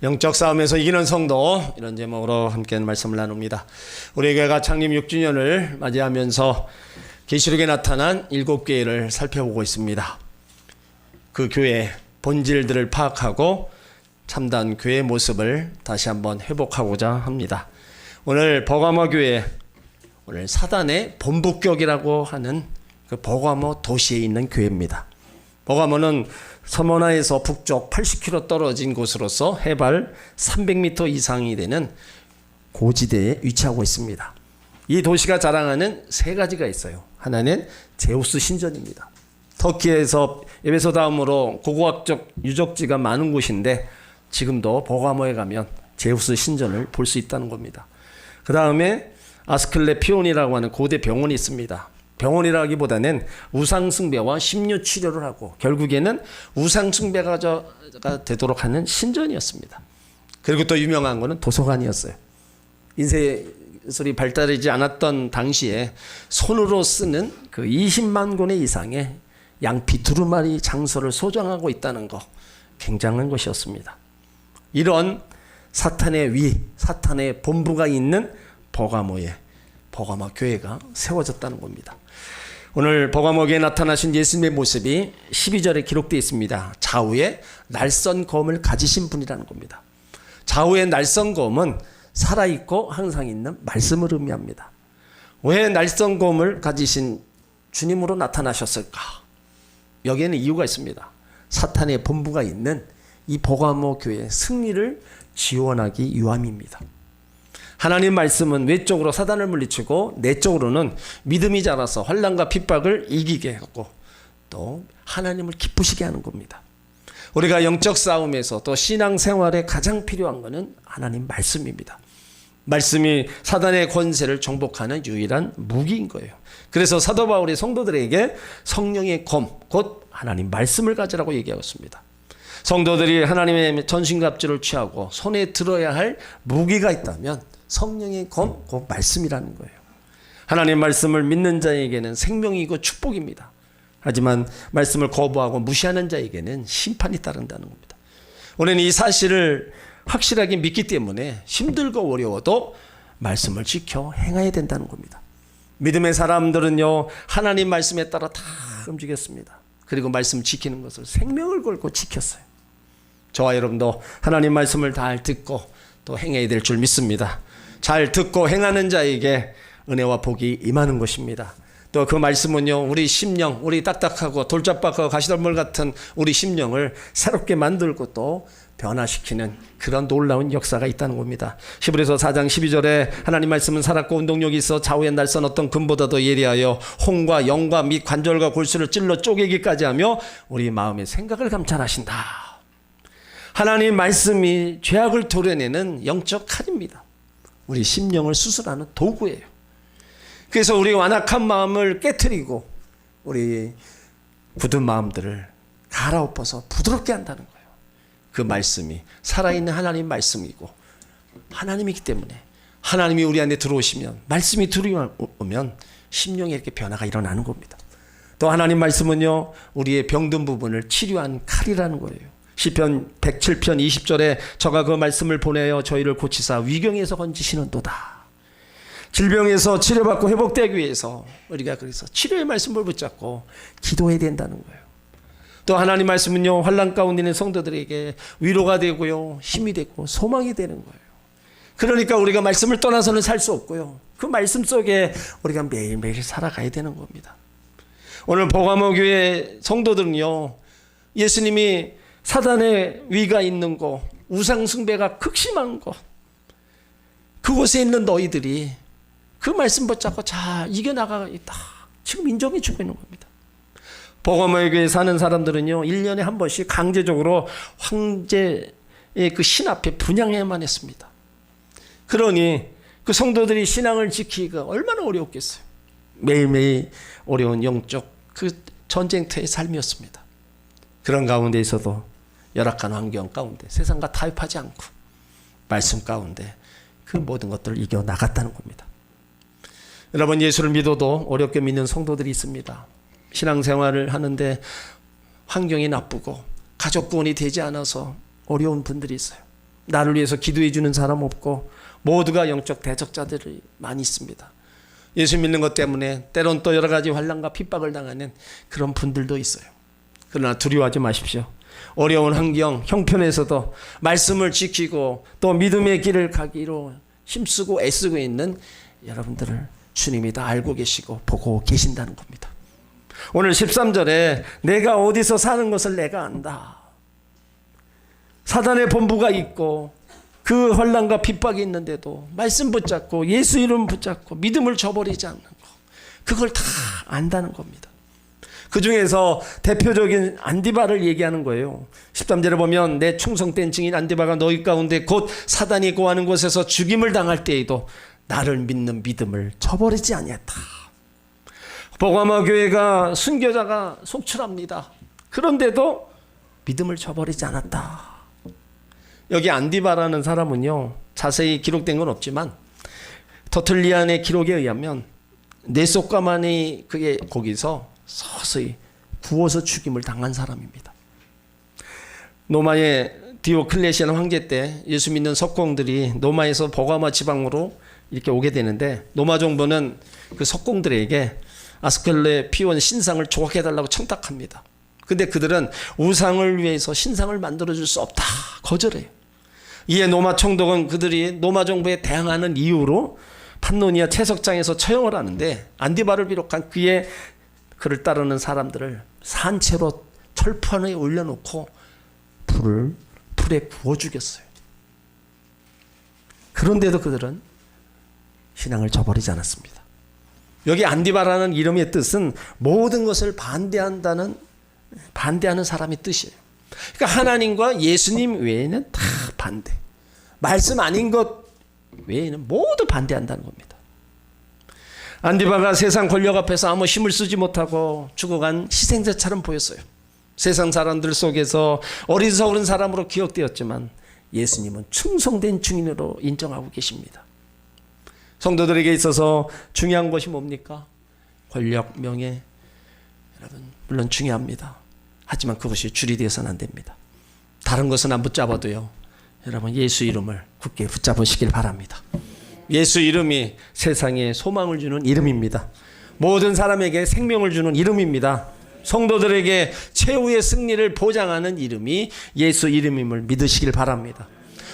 영적 싸움에서 이기는 성도, 이런 제목으로 함께 말씀을 나눕니다. 우리 교회가 창립 6주년을 맞이하면서 계시록에 나타난 7교회를 살펴보고 있습니다. 그 교회 본질들을 파악하고 참다운 교회의 모습을 다시 한번 회복하고자 합니다. 오늘 버가모 교회, 오늘 사단의 본부격이라고 하는 그 버가모 도시에 있는 교회입니다. 버가모는 서머나에서 북쪽 80km 떨어진 곳으로서 해발 300m 이상이 되는 고지대에 위치하고 있습니다. 이 도시가 자랑하는 세 가지가 있어요. 하나는 제우스 신전입니다. 터키에서 에베소 다음으로 고고학적 유적지가 많은 곳인데 지금도 버가모에 가면 제우스 신전을 볼 수 있다는 겁니다. 그 다음에 아스클레피온이라고 하는 고대 병원이 있습니다. 병원이라기보다는 우상숭배와 심리치료를 하고 결국에는 우상숭배가 되도록 하는 신전이었습니다. 그리고 또 유명한 것은 도서관이었어요. 인쇄술이 발달하지 않았던 당시에 손으로 쓰는 그 20만 권의 이상의 양피 두루마리 장서를 소장하고 있다는 거, 굉장한 것이었습니다. 이런 사탄의 위, 사탄의 본부가 있는 버가모 교회가 세워졌다는 겁니다. 오늘 버가모 교회에 나타나신 예수님의 모습이 12절에 기록되어 있습니다. 좌우에 날선 검을 가지신 분이라는 겁니다. 좌우의 날선 검은 살아있고 항상 있는 말씀을 의미합니다. 왜 날선 검을 가지신 주님으로 나타나셨을까? 여기에는 이유가 있습니다. 사탄의 본부가 있는 이 버가모 교회의 승리를 지원하기 위함입니다. 하나님 말씀은 외적으로 사단을 물리치고 내적으로는 믿음이 자라서 환난과 핍박을 이기게 하고 또 하나님을 기쁘시게 하는 겁니다. 우리가 영적 싸움에서 또 신앙생활에 가장 필요한 것은 하나님 말씀입니다. 말씀이 사단의 권세를 정복하는 유일한 무기인 거예요. 그래서 사도 바울이 성도들에게 성령의 검, 곧 하나님 말씀을 가지라고 얘기하고 있습니다. 성도들이 하나님의 전신갑주를 취하고 손에 들어야 할 무기가 있다면 성령의 검, 곧 말씀이라는 거예요. 하나님 말씀을 믿는 자에게는 생명이고 축복입니다. 하지만 말씀을 거부하고 무시하는 자에게는 심판이 따른다는 겁니다. 우리는 이 사실을 확실하게 믿기 때문에 힘들고 어려워도 말씀을 지켜 행해야 된다는 겁니다. 믿음의 사람들은요, 하나님 말씀에 따라 다 움직였습니다. 그리고 말씀 지키는 것을 생명을 걸고 지켰어요. 저와 여러분도 하나님 말씀을 잘 듣고 또 행해야 될 줄 믿습니다. 잘 듣고 행하는 자에게 은혜와 복이 임하는 것입니다. 또 그 말씀은요, 우리 심령, 우리 딱딱하고 돌짝박하고 가시덤불 같은 우리 심령을 새롭게 만들고 또 변화시키는 그런 놀라운 역사가 있다는 겁니다. 히브리서 4장 12절에 하나님 말씀은 살았고 운동력이 있어 좌우의 날선 어떤 금보다도 예리하여 혼과 영과 및 관절과 골수를 찔러 쪼개기까지 하며 우리 마음의 생각을 감찰하신다. 하나님 말씀이 죄악을 도려내는 영적 칼입니다. 우리 심령을 수술하는 도구예요. 그래서 우리 완악한 마음을 깨트리고 우리 굳은 마음들을 갈아엎어서 부드럽게 한다는 거예요. 그 말씀이 살아있는 하나님 말씀이고 하나님이기 때문에 하나님이 우리 안에 들어오시면 말씀이 들어오면 심령에 이렇게 변화가 일어나는 겁니다. 또 하나님 말씀은요, 우리의 병든 부분을 치료한 칼이라는 거예요. 시편 107편 20절에 저가 그 말씀을 보내어 저희를 고치사 위경에서 건지시는도다. 질병에서 치료받고 회복되기 위해서 우리가 그래서 치료의 말씀을 붙잡고 기도해야 된다는 거예요. 또 하나님 말씀은요, 환난 가운데 있는 성도들에게 위로가 되고요, 힘이 되고 소망이 되는 거예요. 그러니까 우리가 말씀을 떠나서는 살 수 없고요, 그 말씀 속에 우리가 매일매일 살아가야 되는 겁니다. 오늘 버가모 교회 성도들은요, 예수님이 사단의 위가 있는 곳, 우상숭배가 극심한 곳, 그곳에 있는 너희들이 그 말씀 붙잡고 잘 이겨나가고 있다. 지금 인정해 주고 있는 겁니다. 버가모의 교회에 사는 사람들은요, 1년에 한 번씩 강제적으로 황제의 그 신 앞에 분향해야만 했습니다. 그러니 그 성도들이 신앙을 지키기가 얼마나 어려웠겠어요. 매일매일 어려운 영적 그 전쟁터의 삶이었습니다. 그런 가운데 있어도 열악한 환경 가운데 세상과 타협하지 않고 말씀 가운데 그 모든 것들을 이겨나갔다는 겁니다. 여러분, 예수를 믿어도 어렵게 믿는 성도들이 있습니다. 신앙생활을 하는데 환경이 나쁘고 가족 구원이 되지 않아서 어려운 분들이 있어요. 나를 위해서 기도해 주는 사람 없고 모두가 영적 대적자들이 많이 있습니다. 예수 믿는 것 때문에 때론 또 여러 가지 환난과 핍박을 당하는 그런 분들도 있어요. 그러나 두려워하지 마십시오. 어려운 환경, 형편에서도 말씀을 지키고 또 믿음의 길을 가기로 힘쓰고 애쓰고 있는 여러분들을 주님이 다 알고 계시고 보고 계신다는 겁니다. 오늘 13절에 내가 어디서 사는 것을 내가 안다. 사단의 본부가 있고 그 환난과 핍박이 있는데도 말씀 붙잡고 예수 이름 붙잡고 믿음을 저버리지 않는 거, 그걸 다 안다는 겁니다. 그 중에서 대표적인 안디바를 얘기하는 거예요. 13절에 보면 내 충성된 증인 안디바가 너희 가운데 곧 사단이 거하는 곳에서 죽임을 당할 때에도 나를 믿는 믿음을 저버리지 아니했다. 복음화 교회가 순교자가 속출합니다. 그런데도 믿음을 저버리지 않았다. 여기 안디바라는 사람은요, 자세히 기록된 건 없지만 터틀리안의 기록에 의하면 네소까만이 그게 거기서 서서히 구워서 죽임을 당한 사람입니다. 로마의 디오클레시안 황제 때 예수 믿는 석공들이 로마에서 버가마 지방으로 이렇게 오게 되는데 로마 정부는 그 석공들에게 아스클레 피온 신상을 조각해달라고 청탁합니다. 근데 그들은 우상을 위해서 신상을 만들어줄 수 없다 거절해요. 이에 로마 총독은 그들이 로마 정부에 대항하는 이유로 판노니아 채석장에서 처형을 하는데 안디바를 비롯한 그를 따르는 사람들을 산채로 철판에 올려놓고 불에 구워 죽였어요. 그런데도 그들은 신앙을 저버리지 않았습니다. 여기 안디바라는 이름의 뜻은 모든 것을 반대하는 사람의 뜻이에요. 그러니까 하나님과 예수님 외에는 다 반대. 말씀 아닌 것 외에는 모두 반대한다는 겁니다. 안디바가 세상 권력 앞에서 아무 힘을 쓰지 못하고 죽어간 희생자처럼 보였어요. 세상 사람들 속에서 어리석은 사람으로 기억되었지만 예수님은 충성된 증인으로 인정하고 계십니다. 성도들에게 있어서 중요한 것이 뭡니까? 권력, 명예, 여러분 물론 중요합니다. 하지만 그것이 줄이 되어서는 안 됩니다. 다른 것은 안 붙잡아도요, 여러분 예수 이름을 굳게 붙잡으시길 바랍니다. 예수 이름이 세상에 소망을 주는 이름입니다. 모든 사람에게 생명을 주는 이름입니다. 성도들에게 최후의 승리를 보장하는 이름이 예수 이름임을 믿으시길 바랍니다.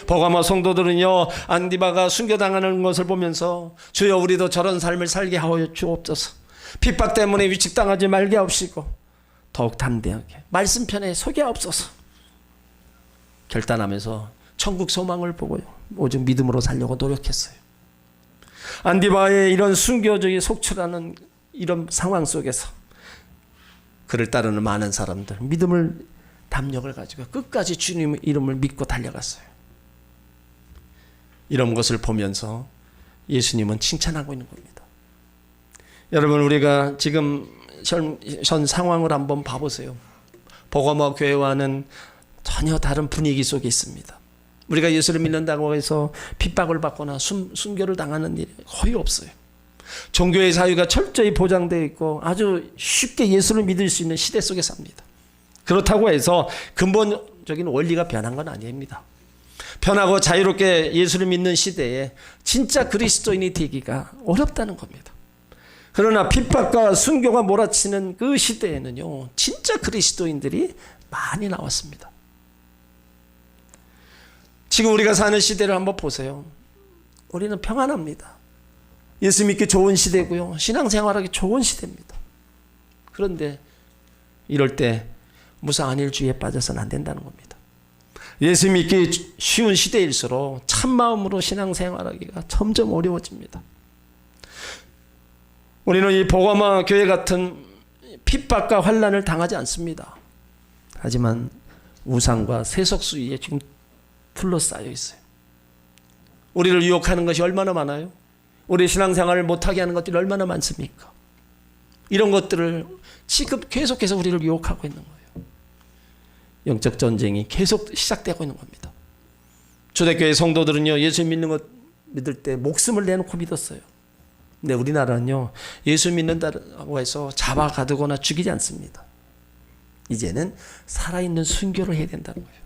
버가모 성도들은요, 안디바가 순교당하는 것을 보면서 주여 우리도 저런 삶을 살게 하여 주옵소서. 핍박 때문에 위축당하지 말게 하옵시고 더욱 담대하게 말씀편에 서게 하옵소서. 결단하면서 천국 소망을 보고요, 오직 믿음으로 살려고 노력했어요. 안디바의 이런 순교적인 속출하는 이런 상황 속에서 그를 따르는 많은 사람들 믿음을 담력을 가지고 끝까지 주님의 이름을 믿고 달려갔어요. 이런 것을 보면서 예수님은 칭찬하고 있는 겁니다. 여러분 우리가 지금 현 상황을 한번 봐보세요. 버가모 교회와는 전혀 다른 분위기 속에 있습니다. 우리가 예수를 믿는다고 해서 핍박을 받거나 순교를 당하는 일이 거의 없어요. 종교의 자유가 철저히 보장되어 있고 아주 쉽게 예수를 믿을 수 있는 시대 속에 삽니다. 그렇다고 해서 근본적인 원리가 변한 건 아닙니다. 편하고 자유롭게 예수를 믿는 시대에 진짜 그리스도인이 되기가 어렵다는 겁니다. 그러나 핍박과 순교가 몰아치는 그 시대에는요, 진짜 그리스도인들이 많이 나왔습니다. 지금 우리가 사는 시대를 한번 보세요. 우리는 평안합니다. 예수 믿기 좋은 시대고요, 신앙생활하기 좋은 시대입니다. 그런데 이럴 때 무사안일주의에 빠져서는 안 된다는 겁니다. 예수 믿기 쉬운 시대일수록 참마음으로 신앙생활하기가 점점 어려워집니다. 우리는 이 버가모 교회 같은 핍박과 환난을 당하지 않습니다. 하지만 우상과 세속주의에 지금 둘러싸여 있어요. 우리를 유혹하는 것이 얼마나 많아요? 우리 신앙생활을 못하게 하는 것들이 얼마나 많습니까? 이런 것들을 지금 계속해서 우리를 유혹하고 있는 거예요. 영적 전쟁이 계속 시작되고 있는 겁니다. 초대교회 성도들은요, 예수 믿는 것 믿을 때 목숨을 내놓고 믿었어요. 근데 우리나라는요, 예수 믿는다고 해서 잡아가두거나 죽이지 않습니다. 이제는 살아있는 순교를 해야 된다는 거예요.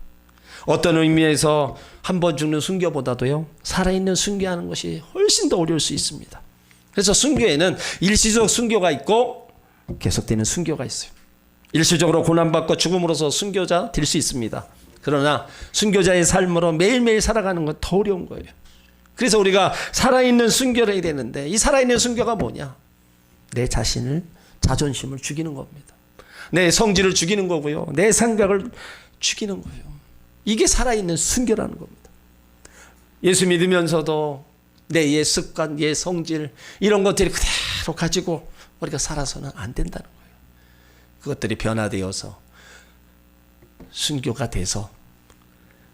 어떤 의미에서 한 번 죽는 순교보다도요, 살아있는 순교하는 것이 훨씬 더 어려울 수 있습니다. 그래서 순교에는 일시적 순교가 있고 계속되는 순교가 있어요. 일시적으로 고난받고 죽음으로써 순교자 될 수 있습니다. 그러나 순교자의 삶으로 매일매일 살아가는 건 더 어려운 거예요. 그래서 우리가 살아있는 순교를 해야 되는데, 이 살아있는 순교가 뭐냐? 내 자신을, 자존심을 죽이는 겁니다. 내 성질을 죽이는 거고요, 내 생각을 죽이는 거예요. 이게 살아있는 순교라는 겁니다. 예수 믿으면서도 내 옛 습관, 옛 성질, 이런 것들이 그대로 가지고 우리가 살아서는 안 된다는 거예요. 그것들이 변화되어서 순교가 돼서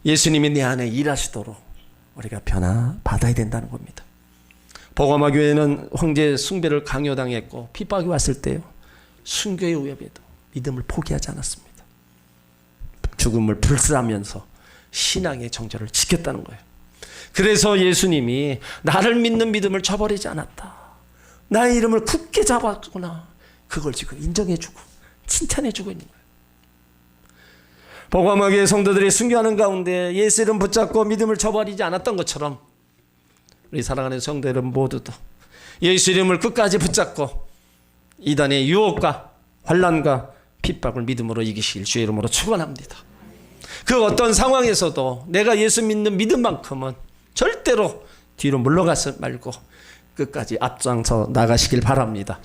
예수님이 내 안에 일하시도록 우리가 변화받아야 된다는 겁니다. 버가마 교회는 황제 숭배를 강요당했고 핍박이 왔을 때요, 순교의 위협에도 믿음을 포기하지 않았습니다. 죽음을 불사하면서 신앙의 정절을 지켰다는 거예요. 그래서 예수님이 나를 믿는 믿음을 저버리지 않았다, 나의 이름을 굳게 잡았구나, 그걸 지금 인정해주고 칭찬해주고 있는 거예요. 버가마 교회 성도들이 순교하는 가운데 예수 이름 붙잡고 믿음을 저버리지 않았던 것처럼 우리 사랑하는 성도 여러분 모두도 예수 이름을 끝까지 붙잡고 이단의 유혹과 환난과 핍박을 믿음으로 이기시길 주의 이름으로 축원합니다. 그 어떤 상황에서도 내가 예수 믿는 믿음만큼은 절대로 뒤로 물러가지 말고 끝까지 앞장서 나가시길 바랍니다.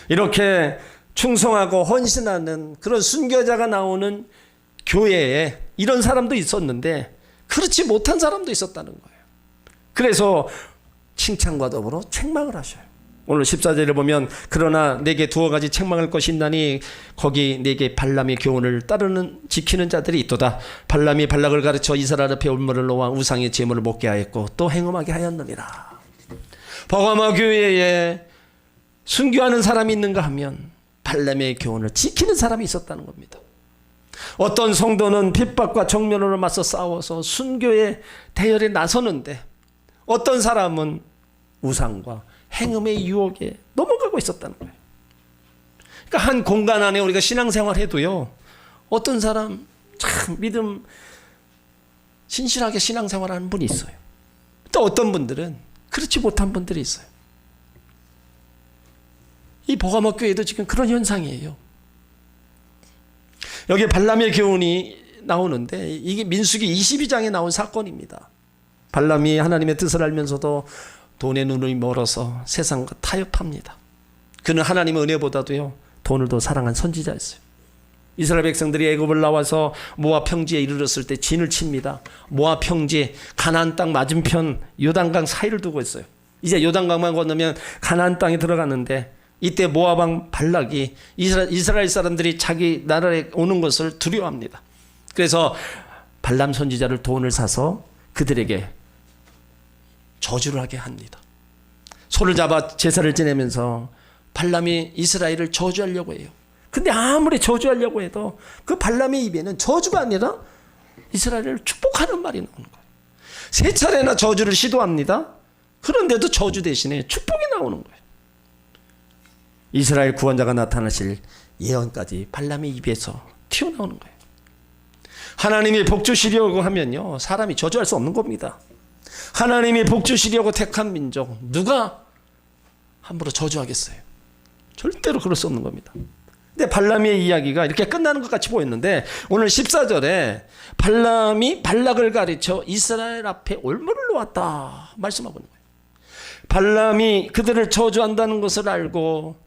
이렇게 충성하고 헌신하는 그런 순교자가 나오는 교회에 이런 사람도 있었는데 그렇지 못한 사람도 있었다는 거예요. 그래서 칭찬과 더불어 책망을 하셔요. 오늘 14절에 보면 그러나 내게 두어 가지 책망할 것이 있나니 거기 내게 발람의 교훈을 따르는 지키는 자들이 있도다. 발람이 발락을 가르쳐 이스라엘 앞에 올무를 놓아 우상의 제물을 먹게 하였고 또 행음하게 하였느니라. 버가마 교회에 순교하는 사람이 있는가 하면 발람의 교훈을 지키는 사람이 있었다는 겁니다. 어떤 성도는 핍박과 정면으로 맞서 싸워서 순교의 대열에 나서는데 어떤 사람은 우상과 행음의 유혹에 넘어가고 있었다는 거예요. 그러니까 한 공간 안에 우리가 신앙생활 해도요, 어떤 사람 참 믿음 신실하게 신앙생활하는 분이 있어요. 또 어떤 분들은 그렇지 못한 분들이 있어요. 이 버가마 교회도 지금 그런 현상이에요. 여기 발람의 교훈이 나오는데 이게 민수기 22장에 나온 사건입니다. 발람이 하나님의 뜻을 알면서도 돈의 눈이 멀어서 세상과 타협합니다. 그는 하나님의 은혜보다도요, 돈을 더 사랑한 선지자였어요. 이스라엘 백성들이 애굽을 나와서 모압 평지에 이르렀을 때 진을 칩니다. 모압 평지 가나안 땅 맞은편 요단강 사이를 두고 있어요. 이제 요단강만 건너면 가나안 땅에 들어가는데 이때 모압 왕 발락이 이스라엘 사람들이 자기 나라에 오는 것을 두려워합니다. 그래서 발람 선지자를 돈을 사서 그들에게 저주를 하게 합니다. 소를 잡아 제사를 지내면서 발람이 이스라엘을 저주하려고 해요. 근데 아무리 저주하려고 해도 그 발람의 입에는 저주가 아니라 이스라엘을 축복하는 말이 나오는 거예요. 세 차례나 저주를 시도합니다. 그런데도 저주 대신에 축복이 나오는 거예요. 이스라엘 구원자가 나타나실 예언까지 발람의 입에서 튀어나오는 거예요. 하나님이 복 주시려고 하면요, 사람이 저주할 수 없는 겁니다. 하나님이 복 주시려고 택한 민족 누가 함부로 저주하겠어요? 절대로 그럴 수 없는 겁니다. 근데 발람의 이야기가 이렇게 끝나는 것 같이 보였는데 오늘 14절에 발람이 발락을 가르쳐 이스라엘 앞에 올무를 놓았다 말씀하고 있는 거예요. 발람이 그들을 저주한다는 것을 알고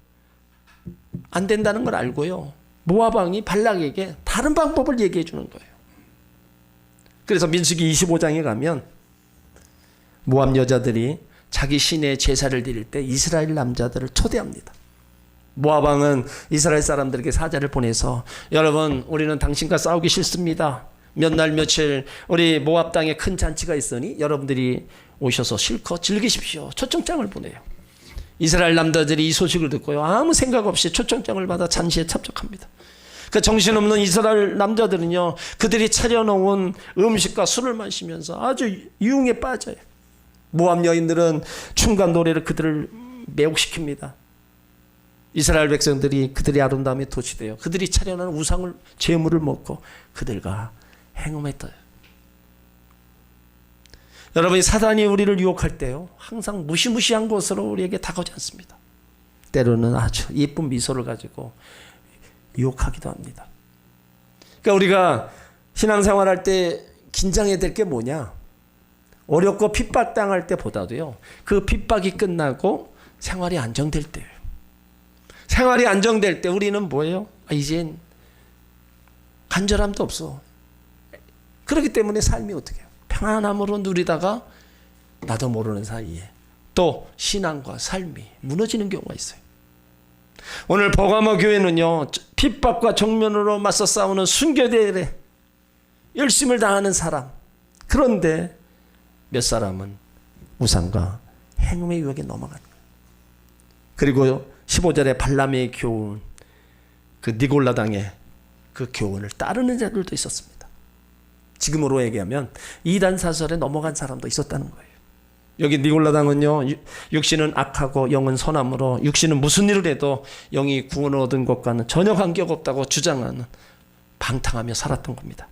안 된다는 걸 알고요, 모압 왕이 발락에게 다른 방법을 얘기해 주는 거예요. 그래서 민수기 25장에 가면 모압 여자들이 자기 신의 제사를 드릴 때 이스라엘 남자들을 초대합니다. 모압 왕은 이스라엘 사람들에게 사자를 보내서 여러분, 우리는 당신과 싸우기 싫습니다. 몇 날 며칠 우리 모압 땅에 큰 잔치가 있으니 여러분들이 오셔서 실컷 즐기십시오. 초청장을 보내요. 이스라엘 남자들이 이 소식을 듣고요, 아무 생각 없이 초청장을 받아 잔치에 참석합니다. 그 정신없는 이스라엘 남자들은요, 그들이 차려놓은 음식과 술을 마시면서 아주 유흥에 빠져요. 모압 여인들은 춤과 노래를 그들을 매혹시킵니다. 이스라엘 백성들이 그들의 아름다움에 도취되어 그들이 차려놓은 우상을 제물을 먹고 그들과 행음했어요. 여러분이 사단이 우리를 유혹할 때요, 항상 무시무시한 것으로 우리에게 다가오지 않습니다. 때로는 아주 예쁜 미소를 가지고 유혹하기도 합니다. 그러니까 우리가 신앙생활할 때 긴장해야 될 게 뭐냐? 어렵고 핍박당할 때보다도요, 그 핍박이 끝나고 생활이 안정될 때예요. 생활이 안정될 때 우리는 뭐예요? 이젠 간절함도 없어. 그렇기 때문에 삶이 어떻게 해요? 평안함으로 누리다가 나도 모르는 사이에 또 신앙과 삶이 무너지는 경우가 있어요. 오늘 버가모 교회는요, 핍박과 정면으로 맞서 싸우는 순교대에 열심을 다하는 사람, 그런데 몇 사람은 우상과 행음의 유혹에 넘어간 거예요. 그리고 15절에 발람의 교훈, 그 니골라 당의 그 교훈을 따르는 자들도 있었습니다. 지금으로 얘기하면 이단 사설에 넘어간 사람도 있었다는 거예요. 여기 니골라 당은요, 육신은 악하고 영은 선함으로 육신은 무슨 일을 해도 영이 구원을 얻은 것과는 전혀 관계가 없다고 주장하는, 방탕하며 살았던 겁니다.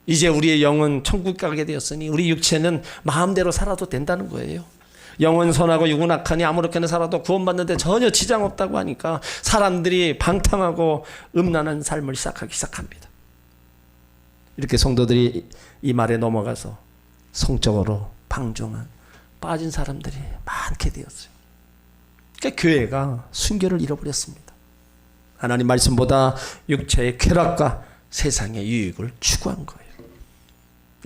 이제 우리의 영은 천국 가게 되었으니 우리 육체는 마음대로 살아도 된다는 거예요. 영은 선하고 육은 악하니 아무렇게나 살아도 구원받는데 전혀 지장 없다고 하니까 사람들이 방탕하고 음란한 삶을 시작하기 시작합니다. 이렇게 성도들이 이 말에 넘어가서 성적으로 방종한, 빠진 사람들이 많게 되었어요. 그러니까 교회가 순교를 잃어버렸습니다. 하나님 말씀보다 육체의 쾌락과 세상의 유익을 추구한 거예요.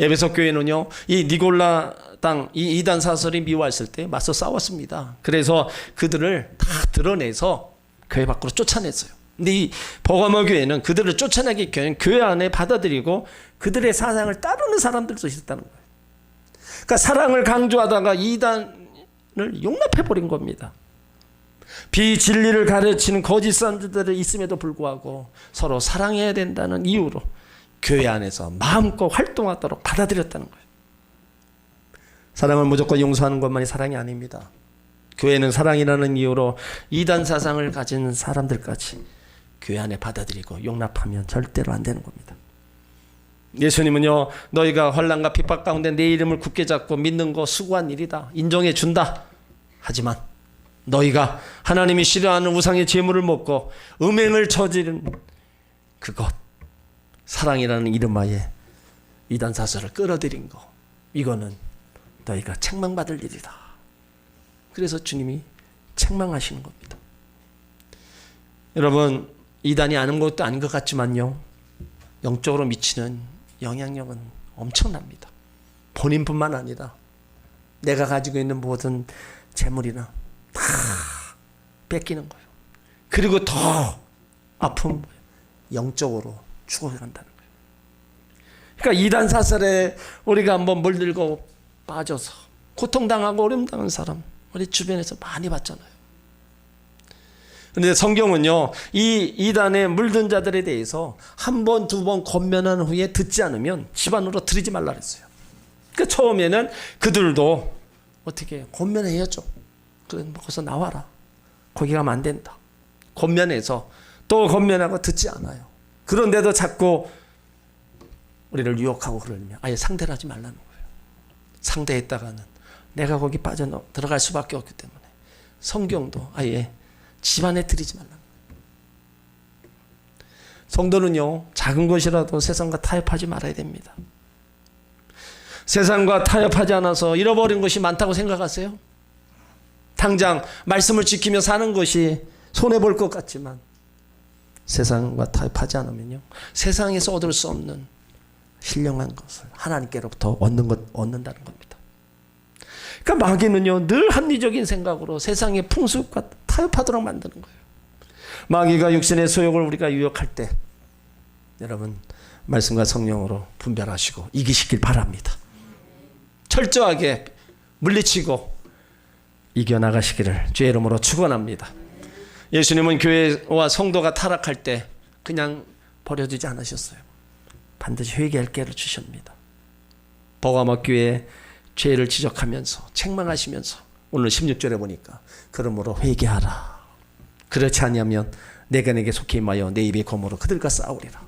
에베소 교회는요, 이 니골라 당, 이 이단 사설이 미워했을 때 맞서 싸웠습니다. 그래서 그들을 다 드러내서 교회 밖으로 쫓아냈어요. 근데 이 버가모 교회는 그들을 쫓아내기 전에 교회 안에 받아들이고 그들의 사상을 따르는 사람들도 있었다는 거예요. 그러니까 사랑을 강조하다가 이단을 용납해버린 겁니다. 비진리를 가르치는 거짓 선지자들이 있음에도 불구하고 서로 사랑해야 된다는 이유로 교회 안에서 마음껏 활동하도록 받아들였다는 거예요. 사랑을 무조건 용서하는 것만이 사랑이 아닙니다. 교회는 사랑이라는 이유로 이단 사상을 가진 사람들까지 교회 안에 받아들이고 용납하면 절대로 안 되는 겁니다. 예수님은요, 너희가 환난과 핍박 가운데 내 이름을 굳게 잡고 믿는 거 수고한 일이다, 인정해 준다. 하지만 너희가 하나님이 싫어하는 우상의 제물을 먹고 음행을 저지른 그것, 사랑이라는 이름하에 이단 사설을 끌어들인 거, 이거는 너희가 책망받을 일이다. 그래서 주님이 책망하시는 겁니다. 여러분, 이단이 아는 것도 아닌 것 같지만요, 영적으로 미치는 영향력은 엄청납니다. 본인뿐만 아니라 내가 가지고 있는 모든 재물이나 다 뺏기는 거예요. 그리고 더 아픈 영적으로 죽어간다는 거예요. 그러니까 이단 사설에 우리가 한번 물들고 빠져서 고통당하고 어려움당한 사람 우리 주변에서 많이 봤잖아요. 그런데 성경은요, 이 이단에 물든 자들에 대해서 한 번, 두 번 권면한 후에 듣지 않으면 집안으로 들이지 말라 그랬어요. 그러니까 처음에는 그들도 어떻게 권면해야죠. 그래, 거기서 나와라. 거기 가면 안 된다. 권면해서 또 권면하고 듣지 않아요. 그런데도 자꾸 우리를 유혹하고 그러면 아예 상대를 하지 말라는 거예요. 상대했다가는 내가 거기 들어갈 수밖에 없기 때문에 성경도 아예 집안에 들이지 말라는 거예요. 성도는요, 작은 것이라도 세상과 타협하지 말아야 됩니다. 세상과 타협하지 않아서 잃어버린 것이 많다고 생각하세요? 당장 말씀을 지키며 사는 것이 손해볼 것 같지만 세상과 타협하지 않으면요, 세상에서 얻을 수 없는 신령한 것을 하나님께로부터 얻는다는 겁니다. 그러니까 마귀는요, 늘 합리적인 생각으로 세상의 풍습과 타협하도록 만드는 거예요. 마귀가 육신의 소욕을 우리가 유혹할 때 여러분, 말씀과 성령으로 분별하시고 이기시길 바랍니다. 철저하게 물리치고 이겨나가시기를 주의 이름으로 축원합니다. 예수님은 교회와 성도가 타락할 때 그냥 버려두지 않으셨어요. 반드시 회개할 기회를 주십니다. 버가모 교회의 죄를 지적하면서 책망하시면서 오늘 16절에 보니까 그러므로 회개하라. 그렇지 아니하면 내가 내게 속히 임하여 내 입의 검으로 그들과 싸우리라.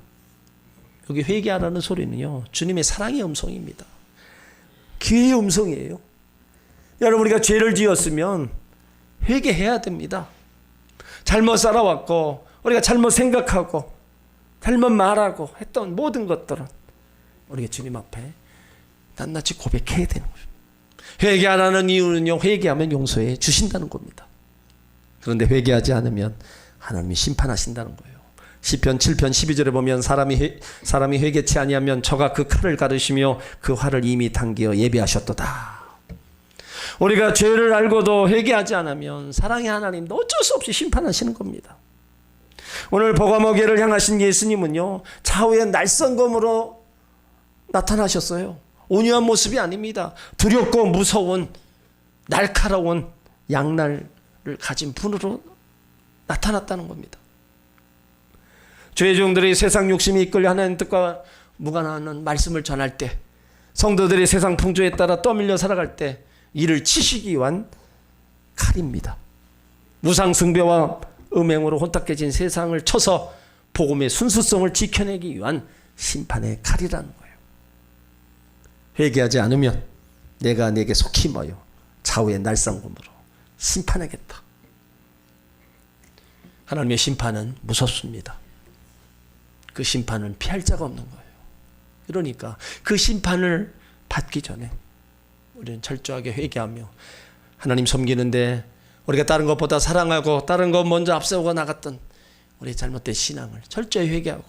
여기 회개하라는 소리는요, 주님의 사랑의 음성입니다. 기회의 음성이에요. 여러분, 우리가 죄를 지었으면 회개해야 됩니다. 잘못 살아왔고 우리가 잘못 생각하고 잘못 말하고 했던 모든 것들은 우리가 주님 앞에 낱낱이 고백해야 되는 거죠. 회개 안 하는 이유는요, 회개하면 용서해 주신다는 겁니다. 그런데 회개하지 않으면 하나님이 심판하신다는 거예요. 시편 7편 12절에 보면 사람이 회개치 아니하면 저가 그 칼을 가르시며 그 활을 이미 당기어 예비하셨도다. 우리가 죄를 알고도 회개하지 않으면 사랑의 하나님도 어쩔 수 없이 심판하시는 겁니다. 오늘 버가모교회를 향하신 예수님은요, 좌우의 날성검으로 나타나셨어요. 온유한 모습이 아닙니다. 두렵고 무서운 날카로운 양날을 가진 분으로 나타났다는 겁니다. 죄의 종들이 세상 욕심이 이끌려 하나님 뜻과 무관하는 말씀을 전할 때, 성도들이 세상 풍조에 따라 떠밀려 살아갈 때 이를 치시기 위한 칼입니다. 무상 숭배와 음행으로 혼탁해진 세상을 쳐서 복음의 순수성을 지켜내기 위한 심판의 칼이라는 거예요. 회개하지 않으면 내가 내게 속히 모여 좌우의 날상검으로 심판하겠다. 하나님의 심판은 무섭습니다. 그 심판은 피할 자가 없는 거예요. 그러니까 그 심판을 받기 전에 우리는 철저하게 회개하며 하나님 섬기는데 우리가 다른 것보다 사랑하고 다른 것 먼저 앞세우고 나갔던 우리의 잘못된 신앙을 철저히 회개하고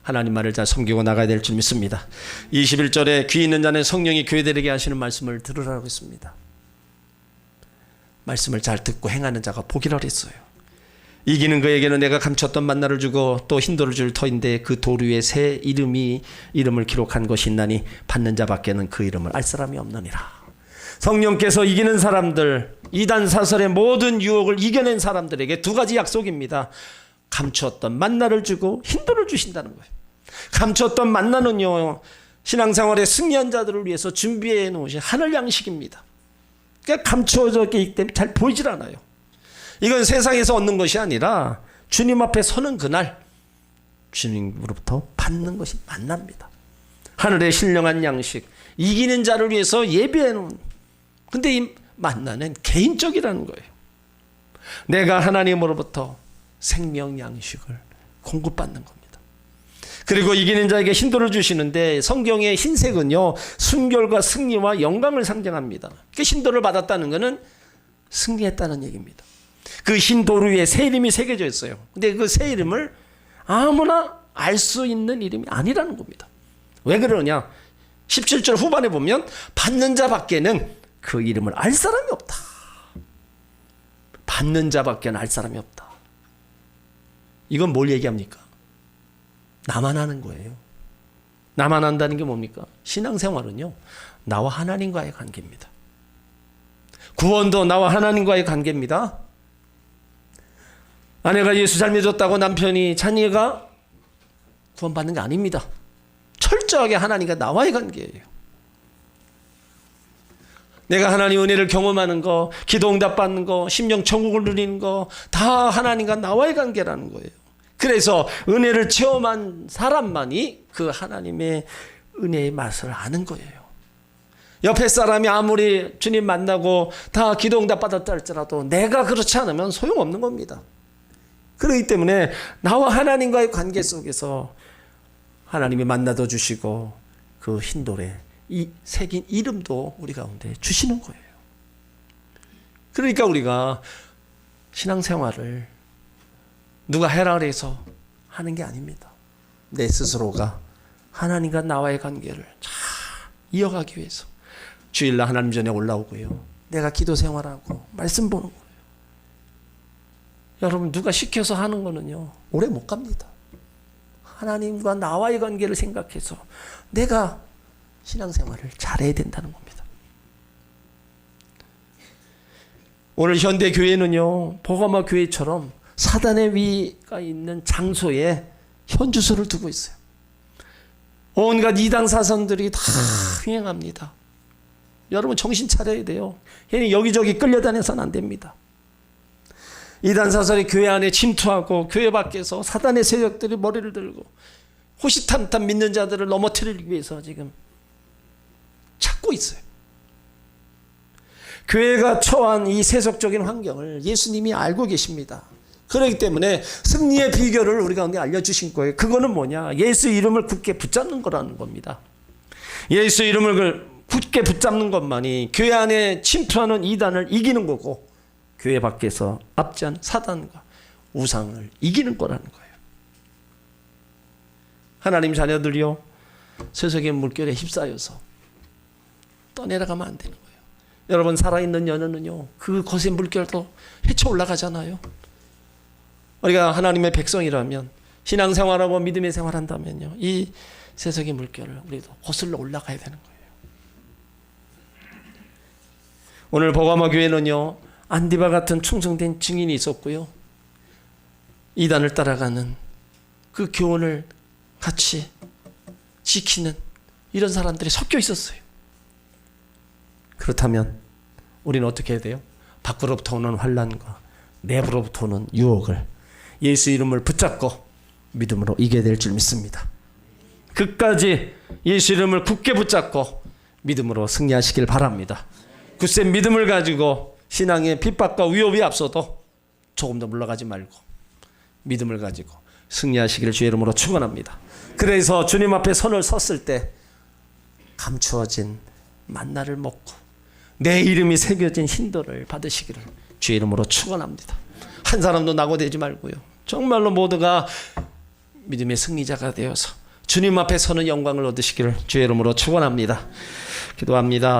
하나님 말을 잘 섬기고 나가야 될 줄 믿습니다. 21절에 귀 있는 자는 성령이 교회들에게 하시는 말씀을 들으라고 했습니다. 말씀을 잘 듣고 행하는 자가 복이라 그랬어요. 이기는 그에게는 내가 감췄던 만나를 주고 또 흰돌을 줄 터인데 그 돌 위에 새 이름을 기록한 것이 있나니 받는 자밖에는 그 이름을 알 사람이 없느니라. 성령께서 이기는 사람들, 이단 사설의 모든 유혹을 이겨낸 사람들에게 두 가지 약속입니다. 감추었던 만나를 주고 흰돌을 주신다는 거예요. 감추었던 만나는요, 신앙생활에 승리한 자들을 위해서 준비해 놓으신 하늘 양식입니다. 그러니까 감추어져 있기 때문에 잘 보이질 않아요. 이건 세상에서 얻는 것이 아니라 주님 앞에 서는 그날 주님으로부터 받는 것이 만납니다. 하늘의 신령한 양식, 이기는 자를 위해서 예비해 놓은. 근데 이 만나는 개인적이라는 거예요. 내가 하나님으로부터 생명 양식을 공급받는 겁니다. 그리고 이기는 자에게 흰돌을 주시는데 성경의 흰색은요, 순결과 승리와 영광을 상징합니다. 그 흰돌을 받았다는 것은 승리했다는 얘기입니다. 그 흰돌 위에 새 이름이 새겨져 있어요. 근데 그 새 이름을 아무나 알 수 있는 이름이 아니라는 겁니다. 왜 그러냐? 17절 후반에 보면 받는 자밖에는 그 이름을 알 사람이 없다. 받는 자밖에는 알 사람이 없다. 이건 뭘 얘기합니까? 나만 아는 거예요. 나만 안다는 게 뭡니까? 신앙생활은요, 나와 하나님과의 관계입니다. 구원도 나와 하나님과의 관계입니다. 아내가 예수 잘 믿었다고 남편이 자녀가 구원받는 게 아닙니다. 철저하게 하나님과 나와의 관계예요. 내가 하나님 은혜를 경험하는 거, 기도 응답 받는 거, 심령 천국을 누리는 거 다 하나님과 나와의 관계라는 거예요. 그래서 은혜를 체험한 사람만이 그 하나님의 은혜의 맛을 아는 거예요. 옆에 사람이 아무리 주님 만나고 다 기도 응답 받았다 할지라도 내가 그렇지 않으면 소용없는 겁니다. 그렇기 때문에 나와 하나님과의 관계 속에서 하나님이 만나도 주시고 그 흰돌에 이 새긴 이름도 우리 가운데 주시는 거예요. 그러니까 우리가 신앙생활을 누가 해라 그래서 하는 게 아닙니다. 내 스스로가 하나님과 나와의 관계를 잘 이어가기 위해서 주일날 하나님 전에 올라오고요, 내가 기도 생활하고 말씀 보는 거예요. 여러분, 누가 시켜서 하는 거는요, 오래 못 갑니다. 하나님과 나와의 관계를 생각해서 내가 신앙생활을 잘해야 된다는 겁니다. 오늘 현대교회는요, 버가모 교회처럼 사단의 위가 있는 장소에 현주소를 두고 있어요. 온갖 이단 사선들이 다 횡행합니다. 여러분, 정신 차려야 돼요. 괜히 여기저기 끌려다녀서는 안 됩니다. 이단 사설이 교회 안에 침투하고 교회 밖에서 사단의 세력들이 머리를 들고 호시탐탐 믿는 자들을 넘어뜨리기 위해서 지금 찾고 있어요. 교회가 처한 이 세속적인 환경을 예수님이 알고 계십니다. 그렇기 때문에 승리의 비결을 우리 가운데 알려주신 거예요. 그거는 뭐냐? 예수 이름을 굳게 붙잡는 거라는 겁니다. 예수 이름을 굳게 붙잡는 것만이 교회 안에 침투하는 이단을 이기는 거고, 교회 밖에서 앞지한 사단과 우상을 이기는 거라는 거예요. 하나님 자녀들이요, 세속의 물결에 휩싸여서 떠내려가면 안 되는 거예요. 여러분, 살아있는 연애는요, 그 거센 물결도 헤쳐 올라가잖아요. 우리가 하나님의 백성이라면, 신앙생활하고 믿음의 생활한다면요, 이 세속의 물결을 우리도 거슬러 올라가야 되는 거예요. 오늘 버가모 교회는요, 안디바 같은 충성된 증인이 있었고요, 이단을 따라가는 그 교훈을 같이 지키는 이런 사람들이 섞여 있었어요. 그렇다면 우리는 어떻게 해야 돼요? 밖으로부터 오는 환난과 내부로부터 오는 유혹을 예수 이름을 붙잡고 믿음으로 이겨야 될 줄 믿습니다. 끝까지 예수 이름을 굳게 붙잡고 믿음으로 승리하시길 바랍니다. 굳센 믿음을 가지고 신앙의 핍박과 위협이 앞서도 조금 더 물러가지 말고 믿음을 가지고 승리하시기를 주의 이름으로 축원합니다. 그래서 주님 앞에 선을 섰을 때 감추어진 만나를 먹고 내 이름이 새겨진 힌도를 받으시기를 주의 이름으로 축원합니다. 한 사람도 낙오되지 말고요, 정말로 모두가 믿음의 승리자가 되어서 주님 앞에 서는 영광을 얻으시기를 주의 이름으로 축원합니다. 기도합니다.